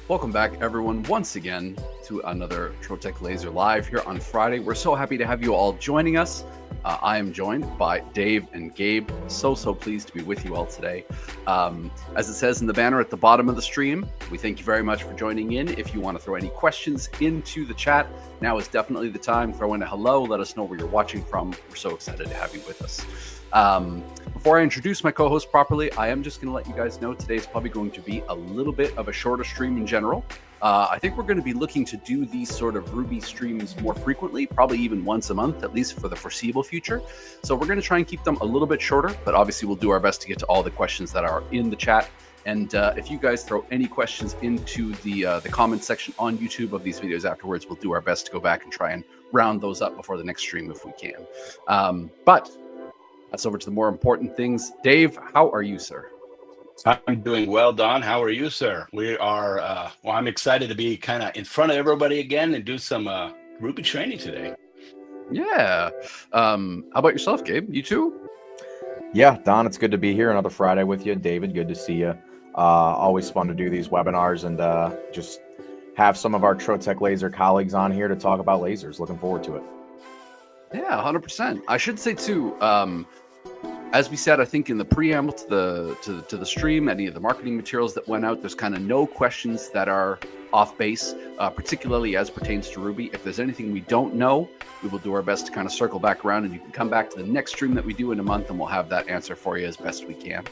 Welcome back, everyone, once again to another Trotec Laser Live here on Friday. We're so happy to have you all joining us. I am joined by Dave and Gabe. So pleased to be with you all today. As it says in the banner at the bottom of the stream, we thank you very much for joining in. If you want to throw any questions into the chat, now is definitely the time. Throw in a hello. Let us know where you're watching from. We're so excited to have you with us. Before I introduce my co-host properly, I am just going to let you guys know today is probably going to be a little bit of a shorter stream in general. I think we're going to be looking to do these sort of Ruby streams more frequently, probably even once a month, at least for the foreseeable future. So we're going to try and keep them a little bit shorter, but obviously we'll do our best to get to all the questions that are in the chat. And if you guys throw any questions into the comment section on YouTube of these videos afterwards, we'll do our best to go back and try and round those up before the next stream if we can. But that's over to the more important things. Dave, how are you, sir? I'm doing well, Don. How are you, sir? We are, well, I'm excited to be kind of in front of everybody again and do some Ruby training today. Yeah. How about yourself, Gabe? You too? Yeah, Don, it's good to be here another Friday with you. David, good to see you. Always fun to do these webinars and just have some of our Trotec Laser colleagues on here to talk about lasers. Looking forward to it. Yeah, 100%. I should say too, as we said, I think in the preamble to the stream, any of the marketing materials that went out, there's kind of no questions that are off base, particularly as pertains to Ruby. If there's anything we don't know, we will do our best to kind of circle back around, and you can come back to the next stream that we do in a month, and we'll have that answer for you as best we can.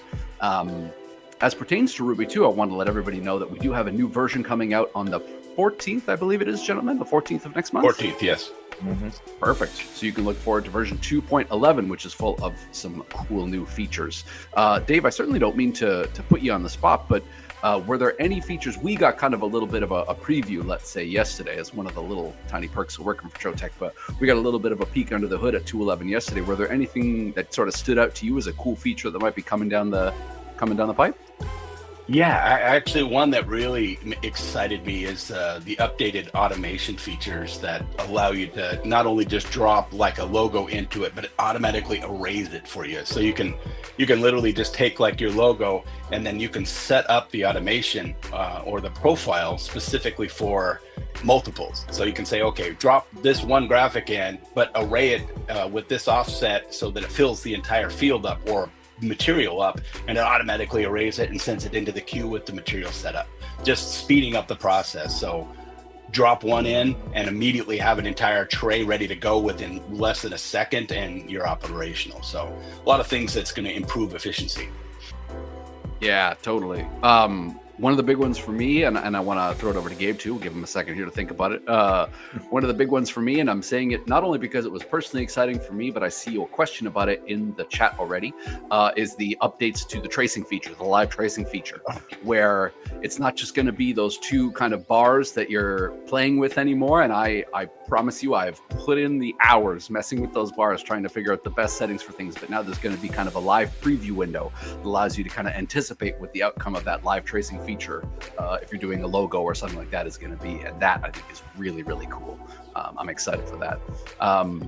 As pertains to Ruby too, I want to let everybody know that we do have a new version coming out on the 14th, I believe it is, gentlemen, the 14th of next month. 14th, yes. Mm-hmm. Perfect. So you can look forward to version 2.11, which is full of some cool new features. Dave, I certainly don't mean to put you on the spot, but were there any features? We got kind of a little bit of a preview, let's say, yesterday as one of the little tiny perks of working for Trotec, but we got a little bit of a peek under the hood at 2.11 yesterday. Were there anything that sort of stood out to you as a cool feature that might be coming down the pipe? Yeah, actually one that really excited me is the updated automation features that allow you to not only just drop like a logo into it, but it automatically erases it for you. So you can literally just take like your logo and then you can set up the automation or the profile specifically for multiples. So you can say, okay, drop this one graphic in, but array it with this offset so that it fills the entire field up or material up, and it automatically erases it and sends it into the queue with the material setup, just speeding up the process. So drop one in and immediately have an entire tray ready to go within less than a second and you're operational. So a lot of things that's going to improve efficiency. Yeah, totally. One of the big ones for me, and I want to throw it over to Gabe too, we'll give him a second here to think about it. One of the big ones for me, and I'm saying it not only because it was personally exciting for me, but I see a question about it in the chat already, is the updates to the tracing feature, the live tracing feature, where it's not just going to be those two kind of bars that you're playing with anymore. And I promise you, I've put in the hours messing with those bars, trying to figure out the best settings for things. But now there's going to be kind of a live preview window that allows you to kind of anticipate what the outcome of that live tracing feature, if you're doing a logo or something like that, is going to be. And that I think is really, really cool. I'm excited for that.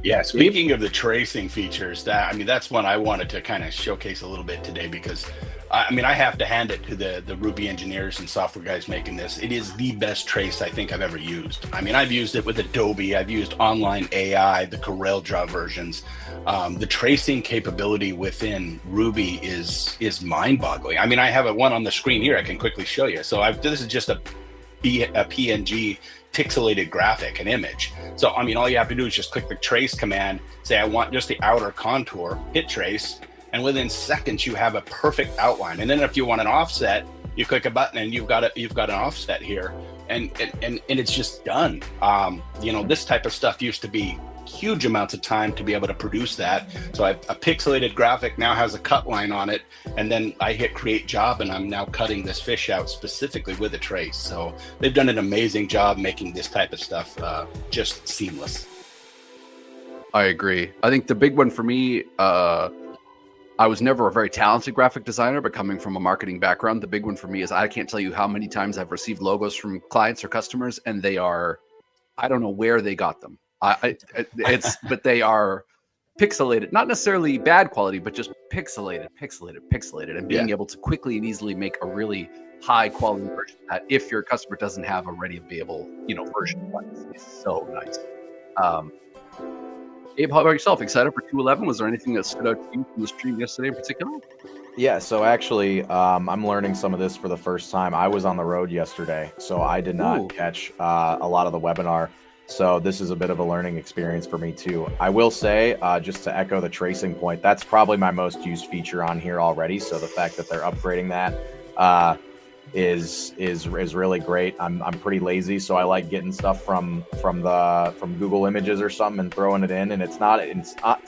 Yeah, speaking of the tracing features, that's one I wanted to kind of showcase a little bit today, because I have to hand it to the Ruby engineers and software guys making this. It is the best trace I think I've ever used. I've used it with Adobe. I've used Online AI, the CorelDRAW versions. The tracing capability within Ruby is mind-boggling. I have one on the screen here I can quickly show you. So this is just a PNG pixelated graphic, an image. So all you have to do is just click the trace command, say I want just the outer contour, hit trace, and within seconds you have a perfect outline. And then if you want an offset, you click a button and you've got an offset here, and it's just done. This type of stuff used to be huge amounts of time to be able to produce that. So a pixelated graphic now has a cut line on it, and then I hit create job and I'm now cutting this fish out specifically with a trace. So they've done an amazing job making this type of stuff just seamless. I agree. I think the big one for me, I was never a very talented graphic designer, but coming from a marketing background, the big one for me is I can't tell you how many times I've received logos from clients or customers, and they are, I don't know where they got them. But they are pixelated, not necessarily bad quality, but just pixelated, and being able to quickly and easily make a really high quality version of that if your customer doesn't have a ready available, version of that is so nice. Abe, how about yourself? Excited for 211? Was there anything that stood out to you from the stream yesterday in particular? Yeah, so actually, I'm learning some of this for the first time. I was on the road yesterday, so I did not catch a lot of the webinar. So this is a bit of a learning experience for me too. I will say, just to echo the tracing point, that's probably my most used feature on here already. So the fact that they're upgrading that is really great. I'm pretty lazy, so I like getting stuff from Google Images or something and throwing it in. And it's not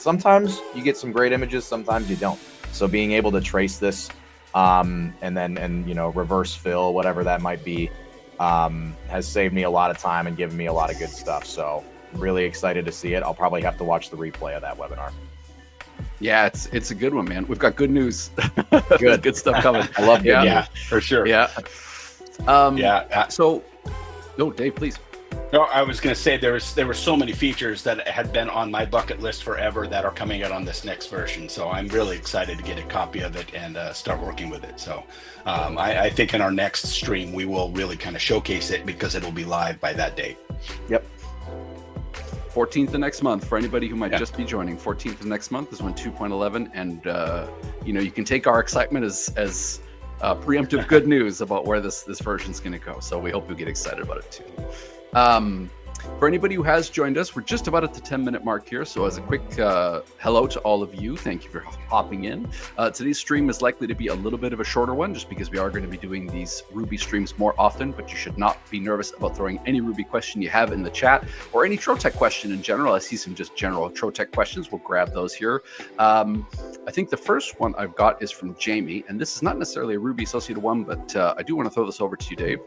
sometimes you get some great images, sometimes you don't. So being able to trace this and reverse fill, whatever that might be, has saved me a lot of time and given me a lot of good stuff. So really excited to see it. I'll probably have to watch the replay of that webinar. Yeah, it's a good one, man. We've got good news. Good stuff coming. I love good news. Yeah, for sure. Yeah. So, no, Dave, please. No, I was going to say there were so many features that had been on my bucket list forever that are coming out on this next version. So I'm really excited to get a copy of it and start working with it. So I think in our next stream we will really kind of showcase it because it'll be live by that date. Yep. 14th of next month for anybody who might just be joining. 14th of next month is when 2.11, and you can take our excitement as preemptive good news about where this version's going to go. So we hope you get excited about it too. For anybody who has joined us, we're just about at the 10-minute mark here. So as a quick hello to all of you, thank you for hopping in. Today's stream is likely to be a little bit of a shorter one just because we are going to be doing these Ruby streams more often, but you should not be nervous about throwing any Ruby question you have in the chat or any Trotec question in general. I see some just general Trotec questions. We'll grab those here. I think the first one I've got is from Jamie, and this is not necessarily a Ruby associated one, but I do want to throw this over to you, Dave.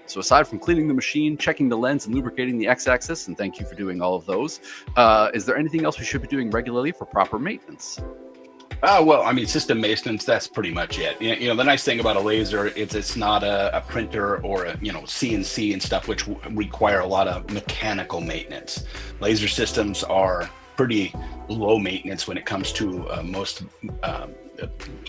So aside from cleaning the machine, checking the lens, and lubricating the x-axis, and thank you for doing all of those, is there anything else we should be doing regularly for proper maintenance? Well, I mean, system maintenance, that's pretty much it. The nice thing about a laser is it's not a printer or a, CNC and stuff, which require a lot of mechanical maintenance. Laser systems are pretty low maintenance when it comes to most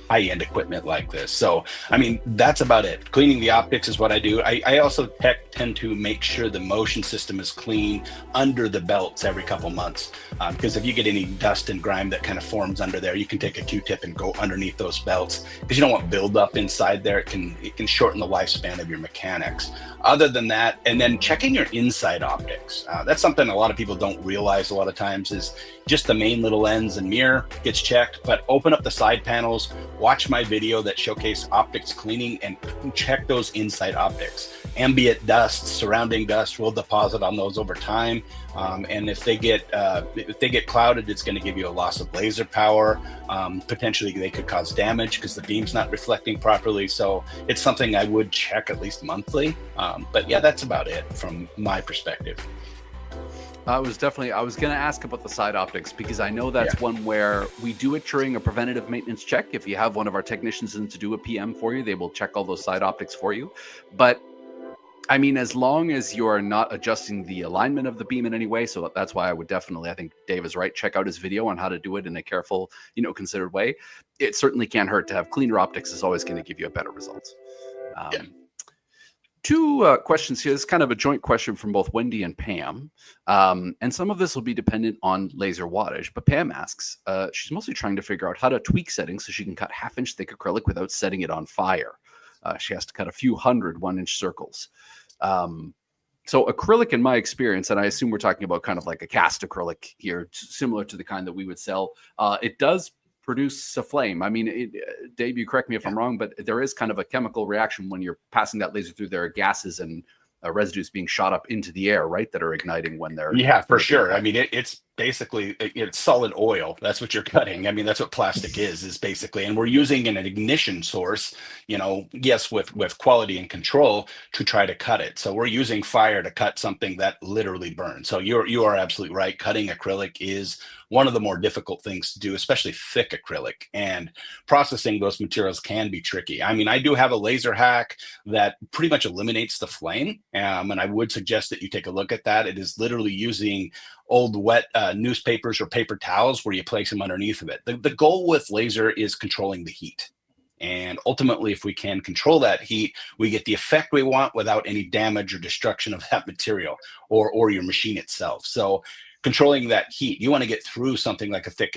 high-end equipment like this. So, I mean, that's about it. Cleaning the optics is what I do. I also tend to make sure the motion system is clean under the belts every couple months. Because if you get any dust and grime that kind of forms under there, you can take a Q-tip and go underneath those belts because you don't want buildup inside there. It can shorten the lifespan of your mechanics. Other than that, and then checking your inside optics. That's something a lot of people don't realize a lot of times is just the main little lens and mirror gets checked, but open up the side panels, watch my video that showcase optics cleaning and check those inside optics. Ambient dust, surrounding dust will deposit on those over time. And if they get clouded, it's going to give you a loss of laser power. Potentially they could cause damage because the beam's not reflecting properly. So it's something I would check at least monthly. But yeah, that's about it from my perspective. I was going to ask about the side optics because I know that's one where we do it during a preventative maintenance check. If you have one of our technicians in to do a PM for you, they will check all those side optics for you. But I mean, as long as you're not adjusting the alignment of the beam in any way, so that's why I would definitely, I think Dave is right, check out his video on how to do it in a careful, considered way. It certainly can't hurt to have cleaner optics. Is always going to give you a better result. Two questions here. This is kind of a joint question from both Wendy and Pam. And some of this will be dependent on laser wattage. But Pam asks, she's mostly trying to figure out how to tweak settings so she can cut 1/2-inch thick acrylic without setting it on fire. She has to cut a few hundred 1-inch circles. So acrylic, in my experience, and I assume we're talking about kind of like a cast acrylic here, similar to the kind that we would sell, it does produce a flame. I mean, Dave, you correct me if I'm wrong, but there is kind of a chemical reaction when you're passing that laser through. There are gases and residues being shot up into the air, right, that are igniting when they're... Yeah, for sure. I mean, it's basically, it's solid oil. That's what you're cutting. I mean, that's what plastic is basically. And we're using an ignition source, yes, with quality and control to try to cut it. So we're using fire to cut something that literally burns. So you are absolutely right. Cutting acrylic is one of the more difficult things to do, especially thick acrylic, and processing those materials can be tricky. I mean, I do have a laser hack that pretty much eliminates the flame. And I would suggest that you take a look at that. It is literally using old wet newspapers or paper towels where you place them underneath of it. The goal with laser is controlling the heat. And ultimately, if we can control that heat, we get the effect we want without any damage or destruction of that material or your machine itself. So controlling that heat, you want to get through something like a thick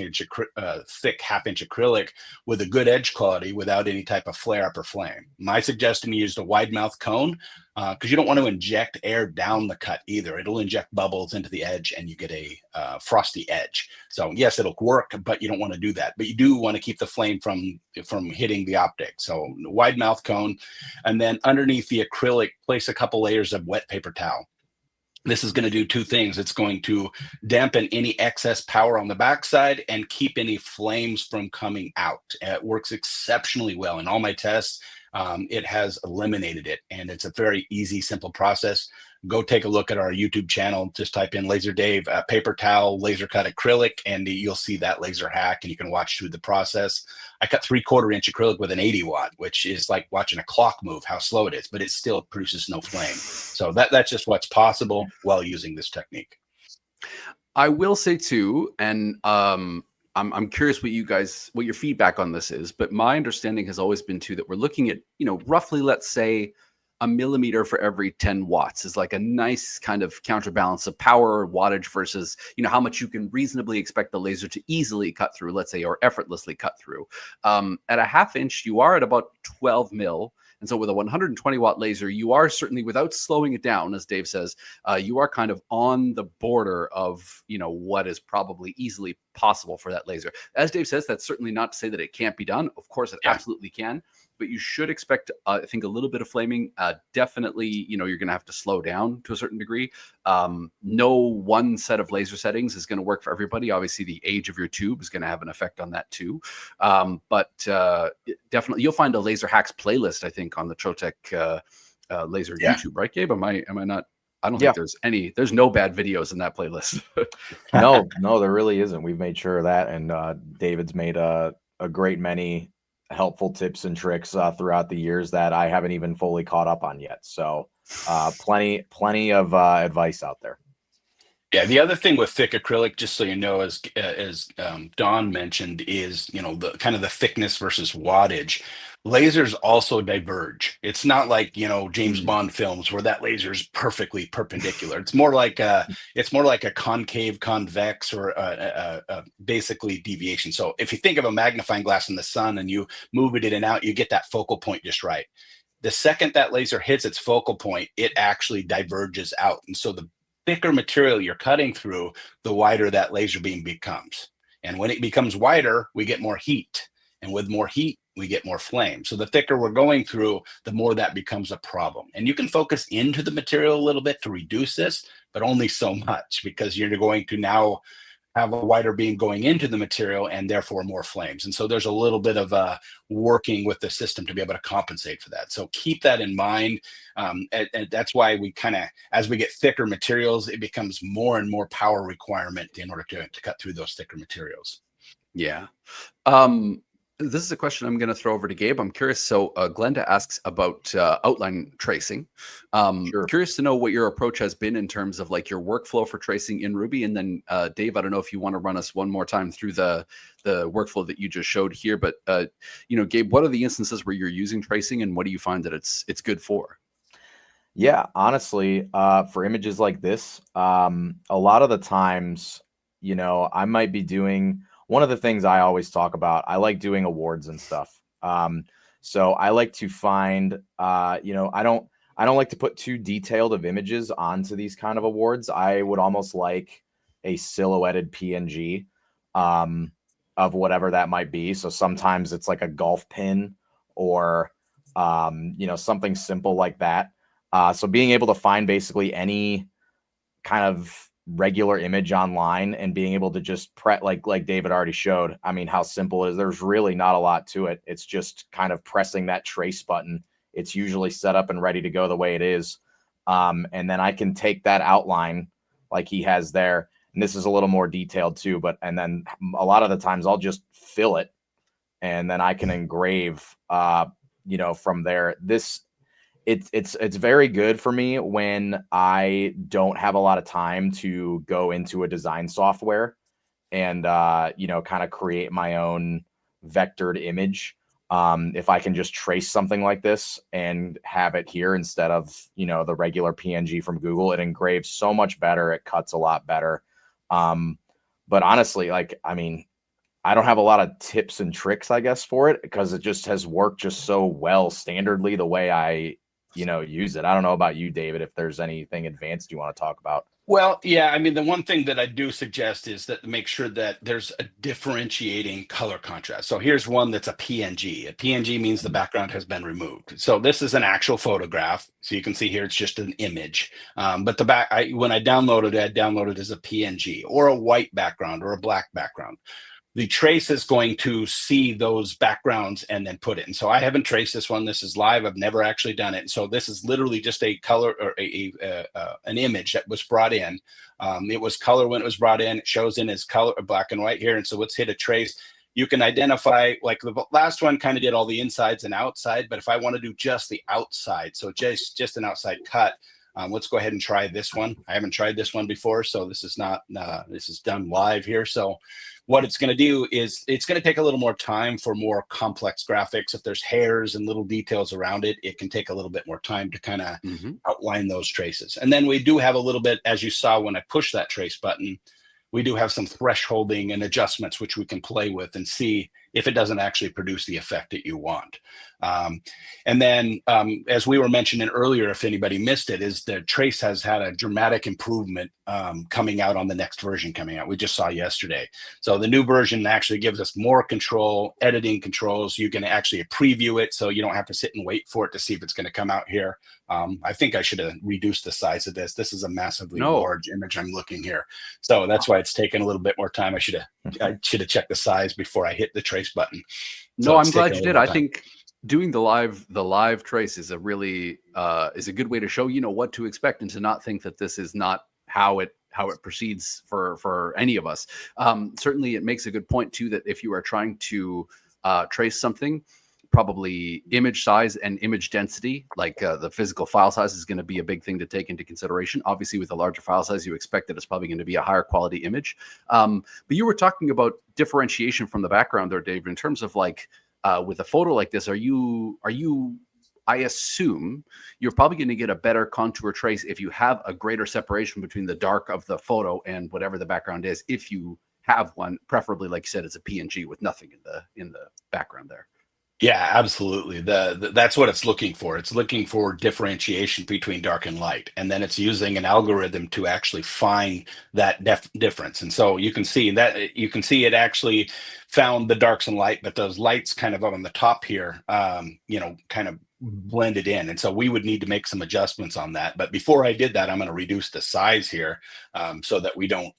half-inch acrylic with a good edge quality without any type of flare up or flame. My suggestion, use a wide mouth cone because you don't want to inject air down the cut either. It'll inject bubbles into the edge and you get a frosty edge. So yes, it'll work, but you don't want to do that. But you do want to keep the flame from hitting the optic. So wide mouth cone, and then underneath the acrylic, place a couple layers of wet paper towel. This is going to do two things. It's going to dampen any excess power on the backside and keep any flames from coming out. It works exceptionally well. In all my tests, it has eliminated it. And it's a very easy, simple process. Go take a look at our YouTube channel. Just type in Laser Dave, paper towel, laser cut acrylic, and you'll see that laser hack, and you can watch through the process. I cut 3/4 inch acrylic with an 80 watt, which is like watching a clock move, how slow it is, but it still produces no flame. So that's just what's possible while using this technique. I will say too, and I'm curious what your feedback on this is, but my understanding has always been too that we're looking at, roughly, let's say, a millimeter for every 10 watts is like a nice kind of counterbalance of power or wattage versus, how much you can reasonably expect the laser to easily cut through, let's say, or effortlessly cut through. At a 1/2 inch, you are at about 12 mil. And so with a 120 watt laser, you are certainly, without slowing it down, as Dave says, you are kind of on the border of, what is probably easily possible for that laser. As Dave says, that's certainly not to say that it can't be done. Of course, it absolutely can. But you should expect, I think, a little bit of flaming. Definitely, you're going to have to slow down to a certain degree. No one set of laser settings is going to work for everybody. Obviously, the age of your tube is going to have an effect on that too. But definitely, you'll find a laser hacks playlist, I think, on the Trotec laser YouTube, right, Gabe? Am I not? I don't think there's no bad videos in that playlist. No, there really isn't. We've made sure of that, and David's made a great many helpful tips and tricks throughout the years that I haven't even fully caught up on yet. So plenty of advice out there. Yeah, the other thing with thick acrylic, just so you know, as Don mentioned, is the kind of the thickness versus wattage. Lasers also diverge. It's not like James Bond films where that laser is perfectly perpendicular. It's more like a concave, convex, or basically deviation. So if you think of a magnifying glass in the sun and you move it in and out, you get that focal point just right. The second that laser hits its focal point, it actually diverges out, and so the thicker material you're cutting through, the wider that laser beam becomes. And when it becomes wider, we get more heat. And with more heat, we get more flame. So the thicker we're going through, the more that becomes a problem. And you can focus into the material a little bit to reduce this, but only so much, because you're going to now have a wider beam going into the material and therefore more flames. And so there's a little bit of working with the system to be able to compensate for that. So keep that in mind. And that's why we kind of, as we get thicker materials, it becomes more and more power requirement in order to cut through those thicker materials. Yeah. This is a question I'm going to throw over to Gabe. I'm curious. So Glenda asks about outline tracing. Sure. Curious to know what your approach has been in terms of like your workflow for tracing in Ruby. And then Dave, I don't know if you want to run us one more time through the workflow that you just showed here. But, Gabe, what are the instances where you're using tracing and what do you find that it's good for? Yeah, honestly, for images like this, a lot of the times, I might be doing one of the things I always talk about. I like doing awards and stuff. So I like to find, I don't like to put too detailed of images onto these kind of awards. I would almost like a silhouetted PNG of whatever that might be. So sometimes it's like a golf pin or, something simple like that. So being able to find basically any kind of regular image online and being able to just like David already showed. I mean, how simple it is. There's really not a lot to it. It's just kind of pressing that trace button. It's usually set up and ready to go the way it is. And then I can take that outline like he has there. And this is a little more detailed too, and then a lot of the times I'll just fill it and then I can engrave, from there. it's very good for me when I don't have a lot of time to go into a design software and kind of create my own vectored image. If I can just trace something like this and have it here instead of the regular PNG from Google, it engraves so much better. It cuts a lot better. But honestly, I don't have a lot of tips and tricks, I guess, for it, because it just has worked just so well standardly the way I use it. I don't know about you, David, if there's anything advanced you want to talk about. Well, yeah, I mean, the one thing that I do suggest is that make sure that there's a differentiating color contrast. So here's one that's a PNG. A PNG means the background has been removed. So this is an actual photograph. So you can see here, it's just an image. But when I downloaded it, I downloaded as a PNG or a white background or a black background. The trace is going to see those backgrounds and then put it. And so I haven't traced this one. This is live. I've never actually done it. And so this is literally just a color or an image that was brought in. It was color when it was brought in. It shows in as color, black and white here. And so let's hit a trace. You can identify, like the last one kind of did all the insides and outside, but if I want to do just the outside, so just an outside cut, let's go ahead and try this one. I haven't tried this one before, so this is not, this is done live here. So what it's going to do is it's going to take a little more time for more complex graphics. If there's hairs and little details around it, it can take a little bit more time to kind of outline those traces. And then we do have a little bit, as you saw when I pushed that trace button, we do have some thresholding and adjustments which we can play with and see if it doesn't actually produce the effect that you want. And then, as we were mentioning earlier, if anybody missed it, is the trace has had a dramatic improvement coming out on the next version coming out. We just saw yesterday. So the new version actually gives us more control, editing controls. You can actually preview it, so you don't have to sit and wait for it to see if it's going to come out here. I think I should have reduced the size of this. This is a massively large image I'm looking here. So that's why it's taken a little bit more time. I should have checked the size before I hit the trace button. So no, I'm glad you did. I think doing the live trace is a really is a good way to show what to expect and to not think that this is not how it proceeds for any of us. Certainly, it makes a good point too that if you are trying to trace something, probably image size and image density, like the physical file size, is going to be a big thing to take into consideration. Obviously, with a larger file size, you expect that it's probably going to be a higher quality image. But you were talking about differentiation from the background there, Dave, in terms of like with a photo like this, are you I assume you're probably going to get a better contour trace if you have a greater separation between the dark of the photo and whatever the background is, if you have one, preferably, like you said, it's a PNG with nothing in the background there. Yeah, absolutely. That's what it's looking for. It's looking for differentiation between dark and light, and then it's using an algorithm to actually find that difference. And so you can see it actually found the darks and light, but those lights kind of on the top here, kind of blended in. And so we would need to make some adjustments on that. But before I did that, I'm going to reduce the size here so that we don't.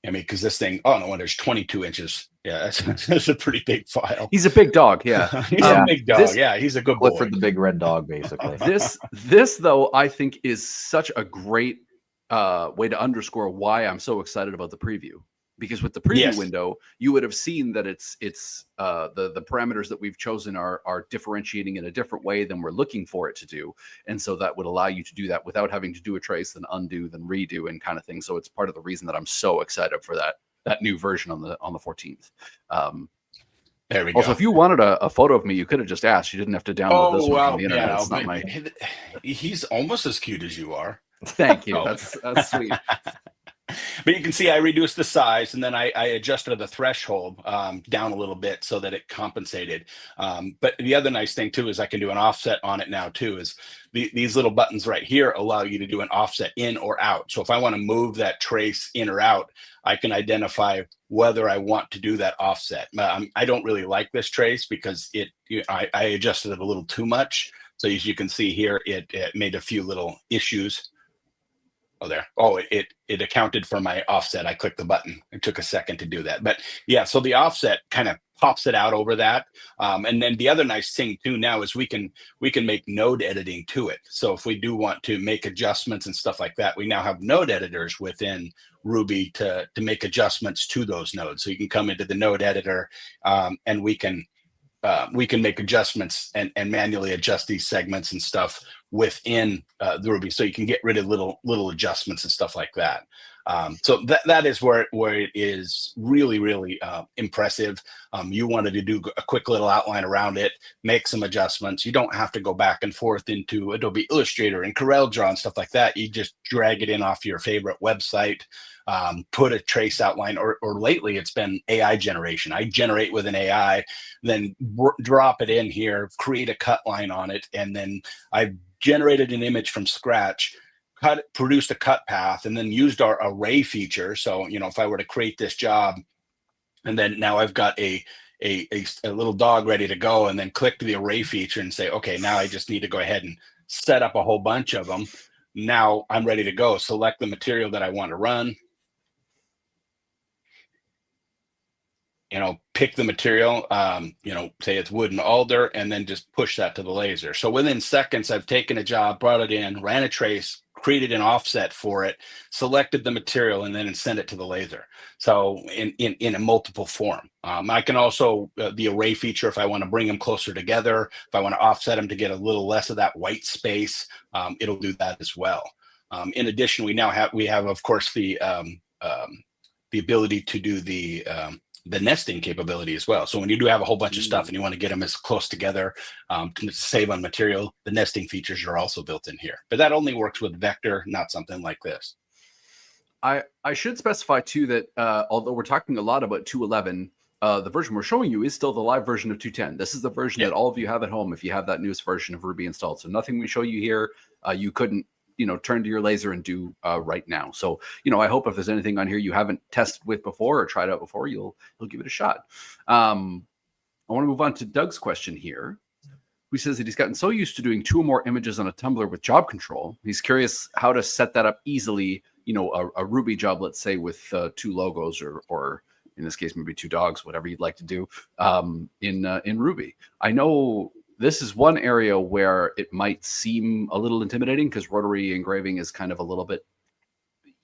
Because this thing, oh no, there's 22 inches. Yeah, that's a pretty big file. He's a big dog. Yeah, he's a big dog. He's a good boy. For the big red dog, basically. This though, I think is such a great way to underscore why I'm so excited about the preview. Because with the preview window, you would have seen that it's the parameters that we've chosen are differentiating in a different way than we're looking for it to do, and so that would allow you to do that without having to do a trace, then undo, then redo, and kind of thing. So it's part of the reason that I'm so excited for that new version on the 14th. There we go. Also, if you wanted a photo of me, you could have just asked. You didn't have to download this one from the internet. Yeah, he's almost as cute as you are. Thank you. That's sweet. But you can see I reduced the size, and then I adjusted the threshold down a little bit so that it compensated. But the other nice thing too is I can do an offset on it now too. Is these little buttons right here allow you to do an offset in or out. So if I want to move that trace in or out, I can identify whether I want to do that offset. I don't really like this trace because I adjusted it a little too much. So as you can see here, it made a few little issues. Oh, there. Oh, it accounted for my offset. I clicked the button. It took a second to do that. But yeah, so the offset kind of pops it out over that. And then the other nice thing too now is we can make node editing to it. So if we do want to make adjustments and stuff like that, we now have node editors within Ruby to make adjustments to those nodes. So you can come into the node editor and we can we can make adjustments and manually adjust these segments and stuff within the Ruby, so you can get rid of little adjustments and stuff like that. So that is where it is really impressive. You wanted to do a quick little outline around it, make some adjustments. You don't have to go back and forth into Adobe Illustrator and CorelDRAW and stuff like that. You just drag it in off your favorite website, put a trace outline, or lately it's been AI generation. I generate with an AI, then drop it in here, create a cut line on it, and then I've generated an image from scratch, produced a cut path, and then used our array feature. So, if I were to create this job, and then now I've got a little dog ready to go, and then click the array feature and say, okay, now I just need to go ahead and set up a whole bunch of them. Now I'm ready to go. Select the material that I want to run. Pick the material, say it's wood and alder, and then just push that to the laser. So within seconds, I've taken a job, brought it in, ran a trace, created an offset for it, selected the material, and then sent it to the laser. So in a multiple form. I can also, the array feature, if I want to bring them closer together, if I want to offset them to get a little less of that white space, it'll do that as well. In addition, we have, of course, the ability to do the nesting capability as well. So when you do have a whole bunch of stuff and you want to get them as close together to save on material, the nesting features are also built in here. But that only works with vector, not something like this. I should specify too that although we're talking a lot about 2.11, the version we're showing you is still the live version of 2.10. This is the version that all of you have at home if you have that newest version of Ruby installed. So nothing we show you here, you couldn't turn to your laser and do right now. So, I hope if there's anything on here you haven't tested with before or tried out before, you'll give it a shot. I want to move on to Doug's question here, who says that he's gotten so used to doing 2 or more images on a tumbler with job control. He's curious how to set that up easily, a Ruby job, let's say with 2 logos or in this case, maybe 2 dogs, whatever you'd like to do in Ruby. I know this is one area where it might seem a little intimidating because rotary engraving is kind of a little bit,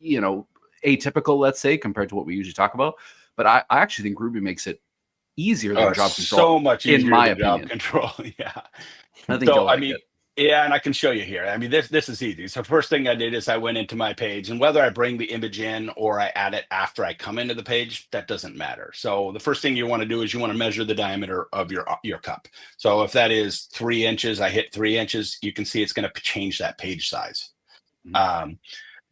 atypical, let's say, compared to what we usually talk about. But I actually think Ruby makes it easier than job control. So much easier in my than opinion. Job control. Yeah. I think you'll like it. Yeah, and I can show you here. I mean, this is easy. So first thing I did is I went into my page, and whether I bring the image in or I add it after I come into the page, that doesn't matter. So the first thing you want to do is you want to measure the diameter of your cup. So if that is 3 inches, I hit 3 inches, you can see it's going to change that page size. Mm-hmm.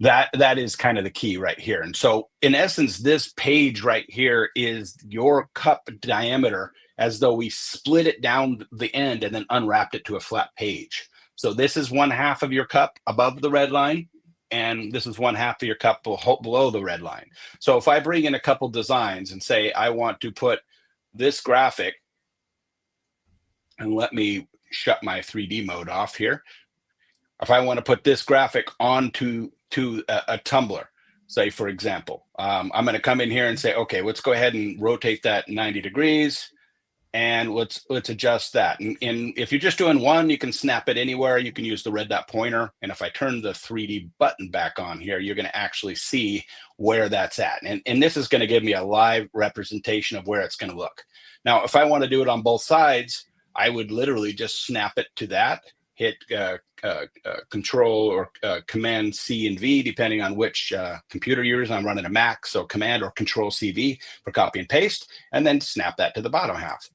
That is kind of the key right here. And so in essence, this page right here is your cup diameter, as though we split it down the end and then unwrapped it to a flat page. So this is 1/2 of your cup above the red line, and this is 1/2 of your cup below the red line. So if I bring in a couple designs and say I want to put this graphic, and let me shut my 3D mode off here. If I want to put this graphic onto a tumbler, say for example, I'm going to come in here and say, okay, let's go ahead and rotate that 90 degrees. And let's adjust that. And if you're just doing one, you can snap it anywhere. You can use the red dot pointer. And if I turn the 3D button back on here, you're going to actually see where that's at. And this is going to give me a live representation of where it's going to look. Now, if I want to do it on both sides, I would literally just snap it to that, hit Control or Command C and V, depending on which computer you're using. I'm running a Mac, so Command or Control CV for copy and paste, and then snap that to the bottom half.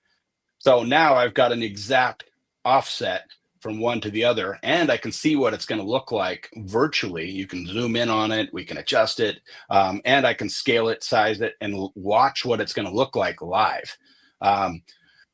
So now I've got an exact offset from one to the other, and I can see what it's going to look like virtually. You can zoom in on it, we can adjust it, and I can scale it, size it, and watch what it's going to look like live.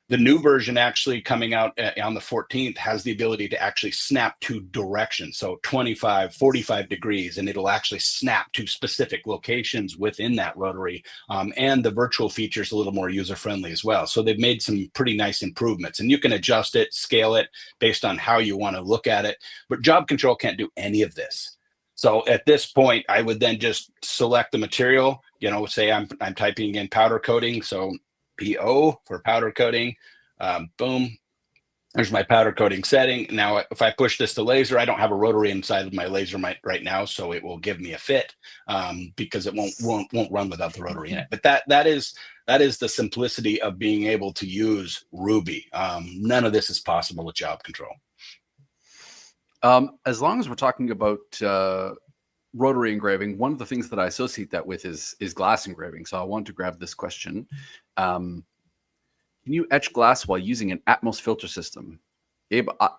The new version actually coming out on the 14th has the ability to actually snap to direction. So 25, 45 degrees, and it'll actually snap to specific locations within that rotary. And the virtual feature is a little more user-friendly as well. So they've made some pretty nice improvements, and you can adjust it, scale it based on how you want to look at it. But job control can't do any of this. So at this point, I would then just select the material, say I'm typing in powder coating. So PO for powder coating, boom, There's my powder coating setting. Now, if I push this to laser, I don't have a rotary inside of my laser right now, so it will give me a fit because it won't run without the rotary in it. But that is the simplicity of being able to use Ruby. None of this is possible with job control. As long as we're talking about rotary engraving, one of the things that I associate that with is glass engraving. So I want to grab this question. Can you etch glass while using an Atmos filter system? Gabe, I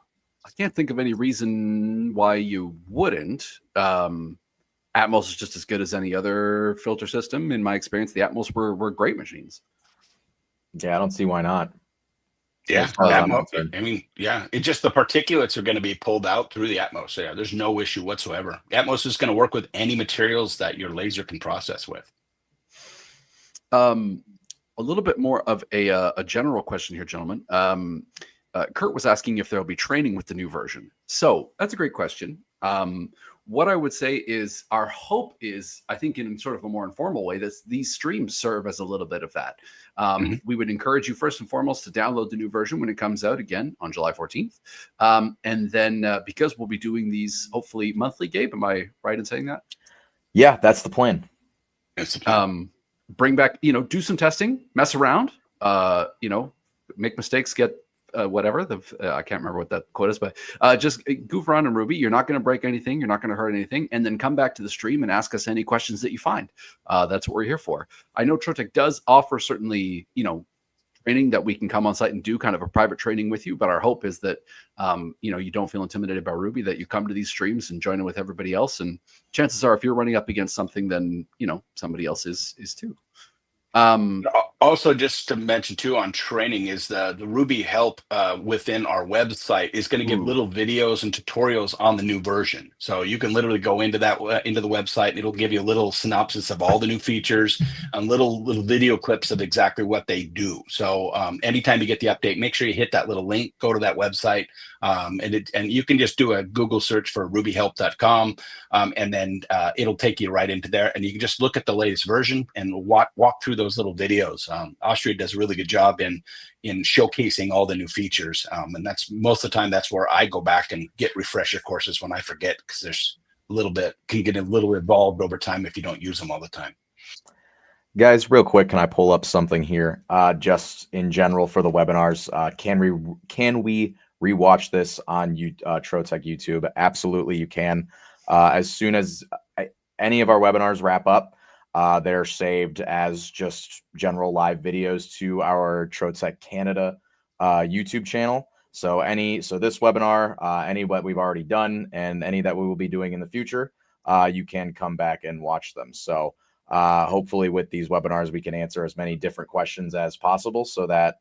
can't think of any reason why you wouldn't. Atmos is just as good as any other filter system. In my experience, the Atmos were great machines. Yeah, I don't see why not. Yeah, Atmos, I mean, yeah, it's just the particulates are going to be pulled out through the Atmos. So yeah, there's no issue whatsoever. Atmos is going to work with any materials that your laser can process with. A little bit more of a general question here, gentlemen. Kurt was asking if there'll be training with the new version. So that's a great question. What I would say is our hope is, I think in sort of a more informal way, that these streams serve as a little bit of that. We would encourage you first and foremost to download the new version when it comes out again on July 14th. And then because we'll be doing these hopefully monthly, Gabe, am I right in saying that? Yeah, that's the plan. That's the plan. Bring back, do some testing, mess around, make mistakes, get whatever. I can't remember what that quote is, but just goof around in Ruby. You're not going to break anything. You're not going to hurt anything. And then come back to the stream and ask us any questions that you find. That's what we're here for. I know Trotec does offer certainly, training that we can come on site and do kind of a private training with you. But our hope is that, you don't feel intimidated by Ruby, that you come to these streams and join in with everybody else. And chances are if you're running up against something, then, somebody else is too. Also, just to mention too on training is the Ruby help within our website is going to give little videos and tutorials on the new version. So you can literally go into that into the website and it'll give you a little synopsis of all the new features and little video clips of exactly what they do. So anytime you get the update, make sure you hit that little link, go to that website, and you can just do a Google search for rubyhelp.com, and then it'll take you right into there, and you can just look at the latest version and walk through those little videos. Austria does a really good job in showcasing all the new features, and that's most of the time that's where I go back and get refresher courses when I forget, because there's can get a little involved over time if you don't use them all the time. Guys, real quick, can I pull up something here? Just in general for the webinars, can we rewatch this on Trotec YouTube? Absolutely, you can. As soon as any of our webinars wrap up, they're saved as just general live videos to our Trotec Canada YouTube channel. So this webinar, any what we've already done, and any that we will be doing in the future, you can come back and watch them. So hopefully with these webinars, we can answer as many different questions as possible, so that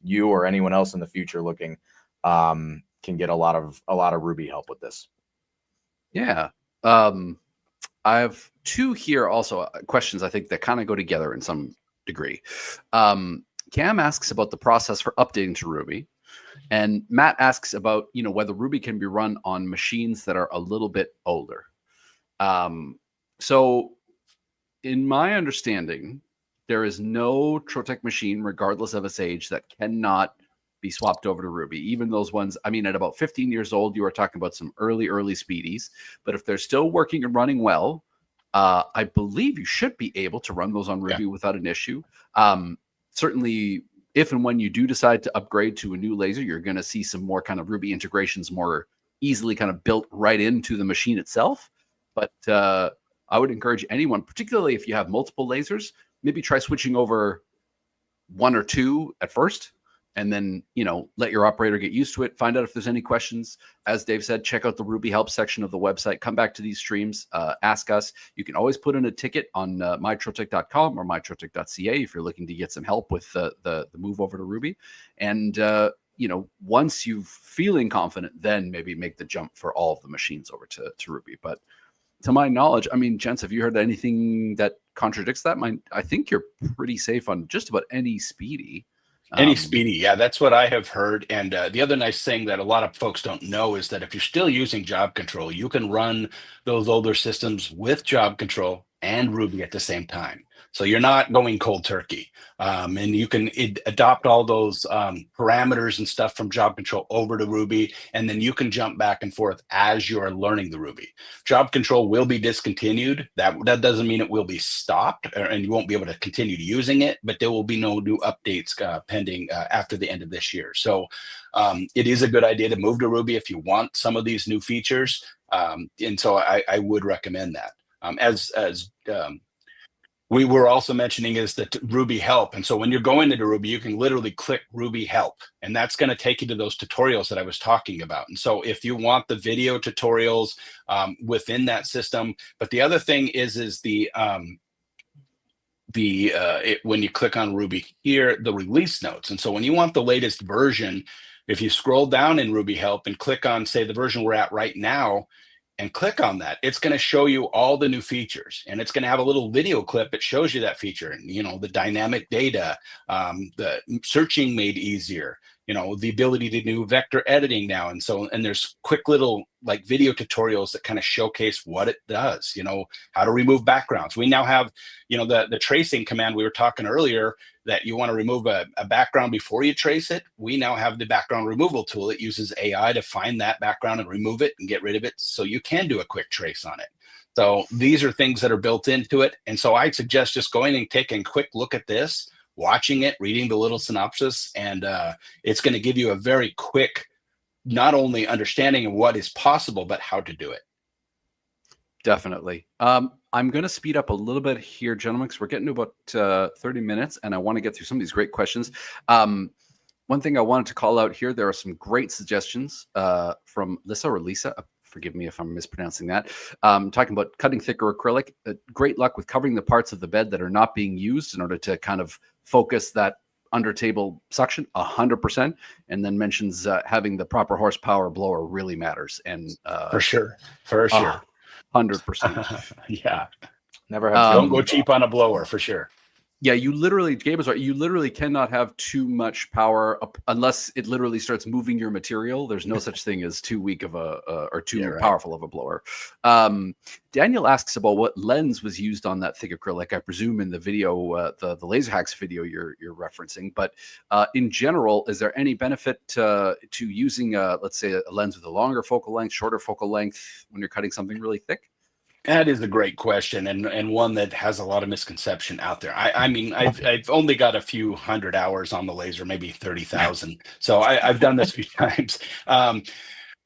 you or anyone else in the future looking can get a lot of Ruby help with this. Yeah. I have two here also questions I think that kind of go together in some degree. Cam asks about the process for updating to Ruby, and Matt asks about whether Ruby can be run on machines that are a little bit older. So in my understanding, there is no Trotec machine, regardless of its age, that cannot be swapped over to Ruby. Even those ones, I mean, at about 15 years old, you are talking about some early speedies. But if they're still working and running well, I believe you should be able to run those on Ruby without an issue. Certainly, if and when you do decide to upgrade to a new laser, you're going to see some more kind of Ruby integrations more easily kind of built right into the machine itself. But I would encourage anyone, particularly if you have multiple lasers, maybe try switching over one or two at first, and then, let your operator get used to it. Find out if there's any questions. As Dave said, check out the Ruby help section of the website. Come back to these streams, ask us. You can always put in a ticket on mytrotec.com or mytrotec.ca if you're looking to get some help with the move over to Ruby. And, once you're feeling confident, then maybe make the jump for all of the machines over to Ruby. But to my knowledge, I mean, gents, have you heard anything that contradicts that? I think you're pretty safe on just about any speedy. Any speedy, yeah, that's what I have heard. And the other nice thing that a lot of folks don't know is that if you're still using job control, you can run those older systems with job control and Ruby at the same time. So you're not going cold turkey. And you can adopt all those parameters and stuff from job control over to Ruby, and then you can jump back and forth as you're learning the Ruby. Job control will be discontinued. That doesn't mean it will be stopped, and you won't be able to continue using it, but there will be no new updates pending after the end of this year. So it is a good idea to move to Ruby if you want some of these new features. And so I would recommend that. As we were also mentioning is that Ruby help. And so when you're going into Ruby, you can literally click Ruby help, and that's going to take you to those tutorials that I was talking about. And so if you want the video tutorials within that system, but the other thing is when you click on Ruby here, the release notes. And so when you want the latest version, if you scroll down in Ruby help and click on, say, the version we're at right now, and click on that, it's going to show you all the new features, and it's going to have a little video clip that shows you that feature, and the dynamic data, the searching made easier, the ability to do vector editing now. And so, and there's quick little like video tutorials that kind of showcase what it does, how to remove backgrounds. We now have, the tracing command we were talking earlier, that you want to remove a background before you trace it. We now have the background removal tool that uses AI to find that background and remove it and get rid of it, so you can do a quick trace on it. So these are things that are built into it. And so I'd suggest just going and taking a quick look at this, watching it, reading the little synopsis, and it's going to give you a very quick, not only understanding of what is possible, but how to do it. Definitely. I'm going to speed up a little bit here, gentlemen, because we're getting to about 30 minutes, and I want to get through some of these great questions. One thing I wanted to call out here, there are some great suggestions from Lisa. Forgive me if I'm mispronouncing that. Talking about cutting thicker acrylic. Great luck with covering the parts of the bed that are not being used in order to kind of focus that under table suction 100%. And then mentions having the proper horsepower blower really matters. And for sure. 100%. Yeah. Never have. Don't go cheap on a blower, for sure. Yeah, Gabe is right. You literally cannot have too much power unless it literally starts moving your material. There's no such thing as too weak of or too powerful of a blower. Daniel asks about what lens was used on that thick acrylic. I presume in the video, the Laser Hacks video you're referencing. But in general, is there any benefit to using, let's say, a lens with a longer focal length, shorter focal length when you're cutting something really thick? That is a great question, and one that has a lot of misconception out there. I mean, I've only got a few hundred hours on the laser, maybe 30,000. So I've done this a few times.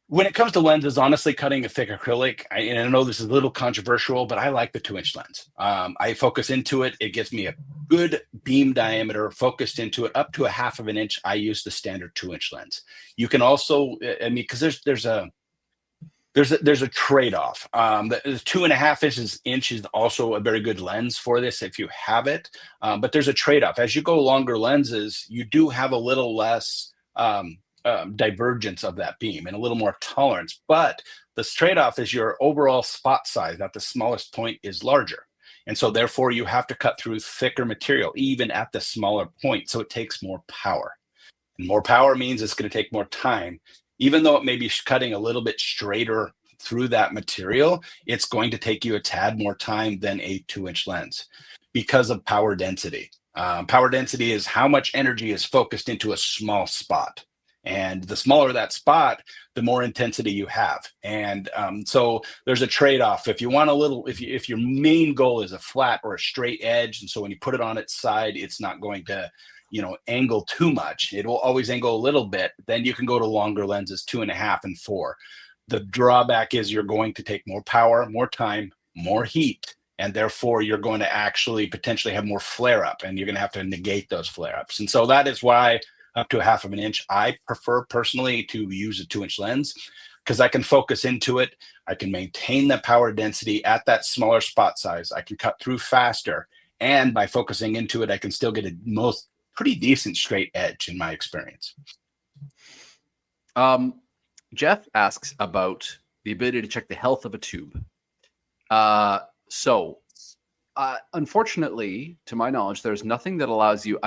When it comes to lenses, honestly, cutting a thick acrylic, and I know this is a little controversial, but I like the 2-inch lens. I focus into it. It gives me a good beam diameter focused into it up to 1/2 of an inch. I use the standard 2-inch lens. You can also, because there's a trade-off. The 2.5 inch is also a very good lens for this if you have it, but there's a trade-off. As you go longer lenses, you do have a little less divergence of that beam and a little more tolerance, but this trade-off is your overall spot size at the smallest point is larger. And so therefore you have to cut through thicker material, even at the smaller point. So it takes more power, and more power means it's going to take more time. Even though it may be cutting a little bit straighter through that material, it's going to take you a tad more time than a 2-inch lens because of power density. Power density is how much energy is focused into a small spot. And the smaller that spot, the more intensity you have. And so there's a trade-off. If you want if your main goal is a flat or a straight edge, and so when you put it on its side, it's not going to angle too much. It will always angle a little bit. Then you can go to longer lenses, 2.5 and 4. The drawback is you're going to take more power, more time, more heat, and therefore you're going to actually potentially have more flare up, and you're going to have to negate those flare ups. And so that is why up to 1/2 of an inch, I prefer personally to use a 2-inch lens, because I can focus into it. I can maintain the power density at that smaller spot size. I can cut through faster. And by focusing into it, I can still get a pretty decent straight edge in my experience. Jeff asks about the ability to check the health of a tube. Unfortunately, to my knowledge, there's nothing that allows you,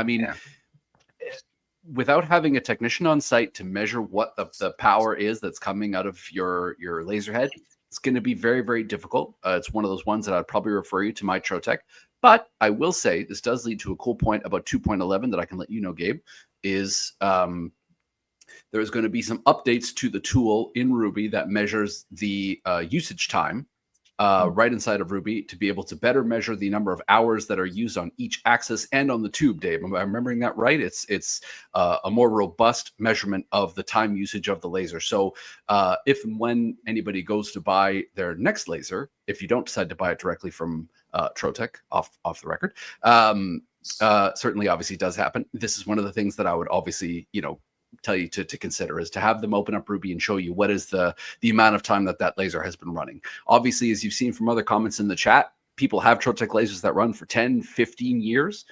without having a technician on site to measure what the power is that's coming out of your laser head, It's going to be very, very difficult. It's one of those ones that I'd probably refer you to my Trotec. But I will say this does lead to a cool point about 2.11 that I can let you know, Gabe, is there's going to be some updates to the tool in Ruby that measures the usage time right inside of Ruby to be able to better measure the number of hours that are used on each axis and on the tube, Dave. Am I remembering that right? It's a more robust measurement of the time usage of the laser. So if and when anybody goes to buy their next laser, if you don't decide to buy it directly from Trotec, off the record, certainly obviously does happen. This is one of the things that I would obviously, tell you to consider, is to have them open up Ruby and show you what is the amount of time that laser has been running. Obviously, as you've seen from other comments in the chat, people have Trotec lasers that run for 10, 15 years.